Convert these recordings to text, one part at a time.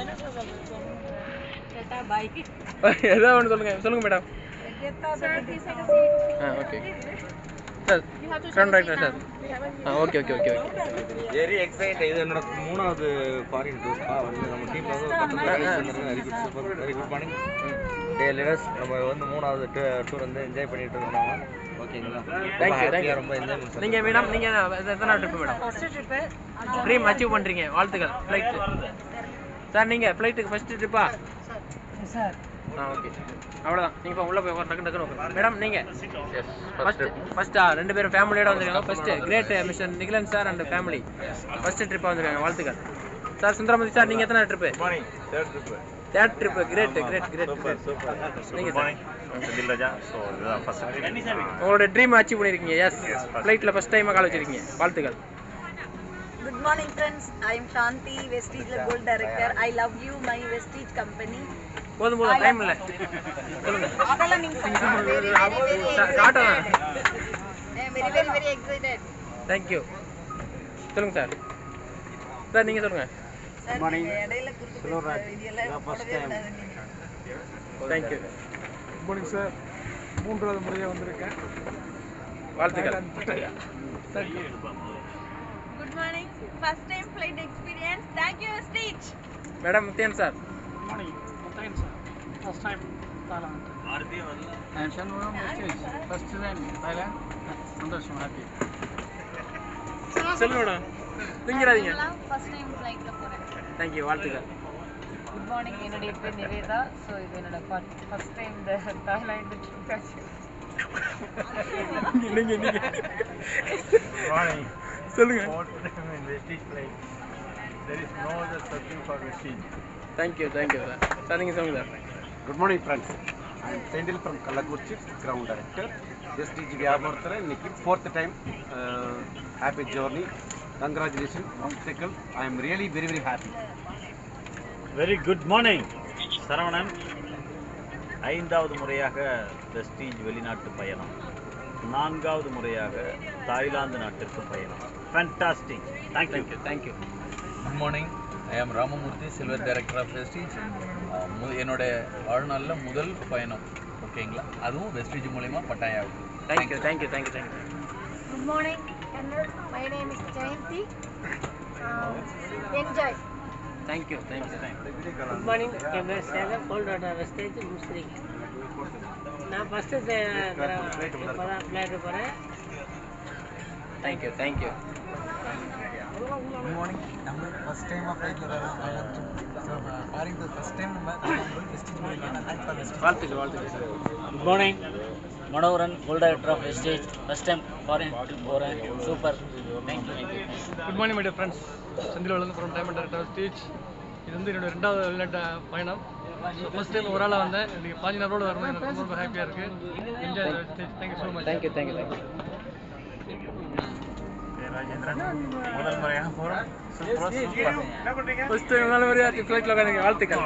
ஏதாவது ஒன்று சொல்லுங்க madam. Okay sir, friend writer sir. Okay okay okay okay. Very excite. இது என்னோட 3வது ஃபாரின் டூர்ப்பா. வந்து நம்ம டீம்ல வந்து வெரி குட் மார்னிங் டே லீடர்ஸ். நம்ம வந்து 3வது டூர் வந்து என்ஜாய் பண்ணிட்டு இருக்கோம். ஓகேங்களா? தேங்க்யூ ரொம்ப என்ஜாய் பண்ணுங்க. நீங்கள் மேடம், நீங்கள் எத்தனை trip madam? First trip dream achieve பண்ணுறீங்க, வாழ்த்துக்கள். ஃப்ளைட் சார், நீங்கள் ஃப்ளைட்டுக்கு ஃபஸ்ட்டு ட்ரிப்பா? சார். ஓகே, அவ்வளோதான். நீங்கள் இப்போ உள்ளே போய் டக்கு டக்குன்னு மேடம். நீங்கள் ஃபஸ்ட்டா? 2 பேரும் ஃபேமிலியோட வந்துருக்காங்க. First great mister Nikilan sir and family first ட்ரிப்பாக வந்துருக்காங்க, வாழ்த்துக்கள் சார். சுந்தரமூர்த்தி சார், நீங்கள் எத்தனை trip? Third trip. Great great great. நீங்கள் சார் உங்களோட ட்ரீம் அச்சீவ் பண்ணியிருக்கீங்க. எஸ், ஃப்ளைட்டில் ஃபஸ்ட் டைமாக கால் வச்சிருக்கீங்க, வாழ்த்துக்கள். Good morning friends, I am Shanti, Vestige Gold Director. I love you, my Vestige company. போதும் டைம் இல்லை, சொல்லுங்க. அதெல்லாம் நீங்க சொல்லுங்க. காட்டலாம். very excited. தேங்க்யூ. சொல்லுங்க சார். சார், நீங்கள் சொல்லுங்க. Good morning. இடையில குறுக்கு இதெல்லாம் first time. Thank you. Good morning sir. 3வது முறையாக வந்திருக்கேன், வாழ்த்துக்கள். Good morning, first time flight experience. Thank you, Vestige. Madam Muthiyan sir. Good morning Muthaiyan sir. First time Thailand. நான் Shanmugam Vestige. First time Thailand. சந்தோஷம், ஹாப்பி. சொல்லுங்க மேடம், தூங்கிறாதீங்க. First time flight ல போறேன். தேங்க்யூ, வாழ்த்துக்கள். குட் மார்னிங், என்னுடைய பேர் நிவேதா. ஸோ இது என்னோட ஃபர்ஸ்ட் டைம் இந்த தாய்லாந்து ட்ரிப். நீங்கள் மார்னிங் சொல்லுங்க. Vestige flight. there is no other searching for Vestige. Thank you thank you sir. Sir, நீங்கள் சொல்லுங்க sir. Good morning friends. I am Sendil from Kalakurchi, ground director. Vestige Vyabharthara, இன்னைக்கு 4th time. Happy journey. Congratulations once again. I am really very happy. Very good morning. Saravanan. 5வது முறையாக Vestige வெளிநாட்டு பயணம், 4வது முறையாக Thailand நாட்டிற்கு பயணம். Fantastic. Thank you thank you. Good morning. I am Ramamoorthy, silver director of Vestige. என்னோட வாழ்நாளில் முதல் பயணம், ஓகேங்களா, அதுவும் வெஸ்டீஜ் மூலிமா பட்டாயம் ஆகுது. Thank you thank you thank you thank you. Good morning, my name is Jayanti. Enjoy. Thank you thank you thank you. Good morning. என் பேர் சேகர், கோல்ட் வாட்டர் வெஸ்டேஜ் முஸ்லி. நான் ஃபஸ்ட்டு இப்போ தான் ஃப்ளைட்டு போகிறேன். Thank you thank you. Good morning. நம்ம ஃபர்ஸ்ட் டைம் ஃப்ளைட்ல வரோம். ஸோ ஃபாரின் ஃபர்ஸ்ட் டைம் நம்ம வெஸ்டேஜ் போயிருக்கோம். Thanks for Vestige. வாழ்த்துக்கள் வாழ்த்துக்கள் sir. Good morning. Manoharan, gold director of Vestige. First time foreign trip போகிறேன். Super. Thank you thank you. Good morning my dear friends. Senthil from time director wastage. இது வந்து என்னோட 2வது வெளிநாட்டு பயணம். ஃபர்ஸ்ட் டைம் ஒரு ஆளாக வந்தேன். எனக்கு 5 நாளோடு வரணும். எனக்கு ரொம்ப ஹாப்பியாக இருக்குது. Enjoy wastage. Thank you so much. Thank you thank you thank you. Rajendran. முதல் முறையாக போகிறோம். ஃபர்ஸ்ட் டைம் நல்ல முறையாக ஃப்ளைட்டில் உட்காந்துங்க, வாழ்த்துக்கள்.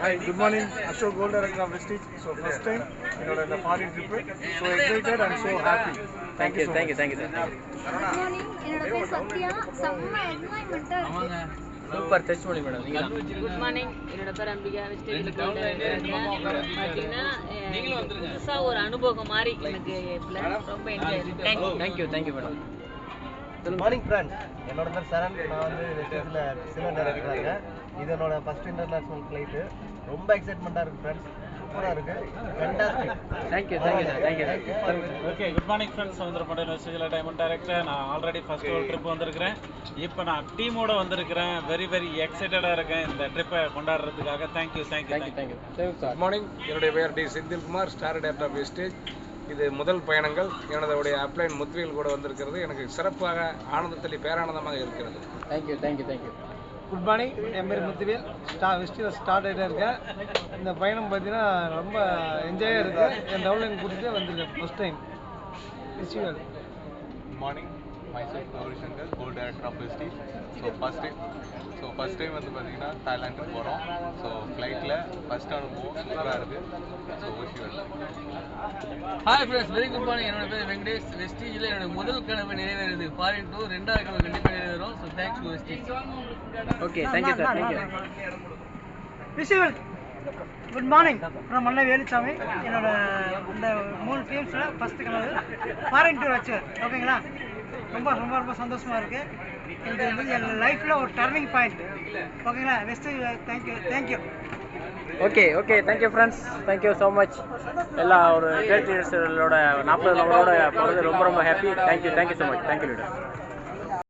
Hi, good morning. Ashok, Gold Director of Vestige. So first time என்னோட இந்த foreign trip. So excited and so happy. Thank you thank you thank you sir. Good morning, என்னோட பேர் சத்யா. செம்ம என்ஜாய்மெண்ட்டாக இருக்கு. சூப்பர் டச் பண்ணி மேடம். நீங்கள் குட் மார்னிங். என்னோட பேர் அம்பிகா, வெஸ்டேஜ் கோல்ட் டைரக்டர். பார்த்தீங்கன்னா புதுசாக ஒரு அனுபவம் மாதிரி எனக்கு ரொம்ப enjoy. Thank you thank you thank you madam. Good morning friends. என்னோட பேர் சரண். நான் வந்து வெஸ்டீஜில் சில்வர் டைரக்டராக இருக்கேன். இது என்னோட ஃபர்ஸ்ட் இன்டர்நேஷனல் ஃப்ளைட்டு. ரொம்ப எக்ஸைட்மெண்ட்டாக இருக்குது ஃப்ரெண்ட்ஸ். சூப்பராக இருக்குது. Fantastic. Thank you thank you sir. Thank you. Okay, good morning friends. Samudrapandian வெஸ்டேஜில் டைமண்ட் டைரக்டர். நான் ஆல்ரெடி ஃபர்ஸ்ட் வேர்ல்ட் ட்ரிப் வந்திருக்கிறேன். இப்போ நான் டீமோட வந்திருக்கிறேன். வெரி எக்ஸைட்டடாக இருக்கேன் இந்த ட்ரிப்பை கொண்டாடுறதுக்காக. Thank you thank you thank you thank you. Thank you sir. Good morning. என்னுடைய பேர் T Senthilkumar, star director of Vestige. இது முதல் பயணங்கள். எனதுடைய அப்ளைன் முத்வேல் கூட வந்திருக்கிறது. எனக்கு சிறப்பாக ஆனந்தத்தில் பேரானந்தமாக இருக்கிறது. Thank you thank you thank you. Good morning. என் பேர் முத்துவேல், வெஸ்டீஜில் ஸ்டார்ட் ஆகிட்டே இருக்கேன். இந்த பயணம் பார்த்தீங்கன்னா ரொம்ப என்ஜாயாக இருக்குது. என் டவுன்லைன் கூட்டிகிட்டே வந்திருக்கேன் first time. Visual. Good morning. myself Gauri Shankar, Gold Director of Vestige. First time வந்து பார்த்தீங்கன்னா தாய்லாந்துக்கு போகிறோம். ஸோ ஃப்ளைட்டில் ஃபர்ஸ்ட் அனுபவம் சூப்பராக இருக்குது. So visual. Hi friends, very good morning. என்னோட பேர் வெங்கடேஷ். வெஸ்டீஜில் என்னோட முதல் கனவு நிறைவேறுது. ஃபாரின் டூர் 2வது கனவு கண்டிப்பாக நிறைவேறும். So thanks to Vestige. Okay thank you sir thank you. Visual good morning நான் மன்ன வேலுச்சாமி. என்னோட இந்த 3 டீம்ஸில் ஃபஸ்ட்டு கனவு ஃபாரின் டூர் வச்சு ஓகேங்களா. ரொம்ப ரொம்ப ரொம்ப சந்தோஷமாக இருக்குது. இது வந்து என் லைஃப்பில் ஒரு டர்னிங் பாயிண்ட் ஓகேங்களா. வெஸ்ட்டு thank you. Okay okay thank you friends, thank you so much. எல்லா ஒரு கிரேட் லீடர்ஸோட 40 நம்மளோட போகிறது ரொம்ப ரொம்ப happy. Thank you so much. Thank you leader.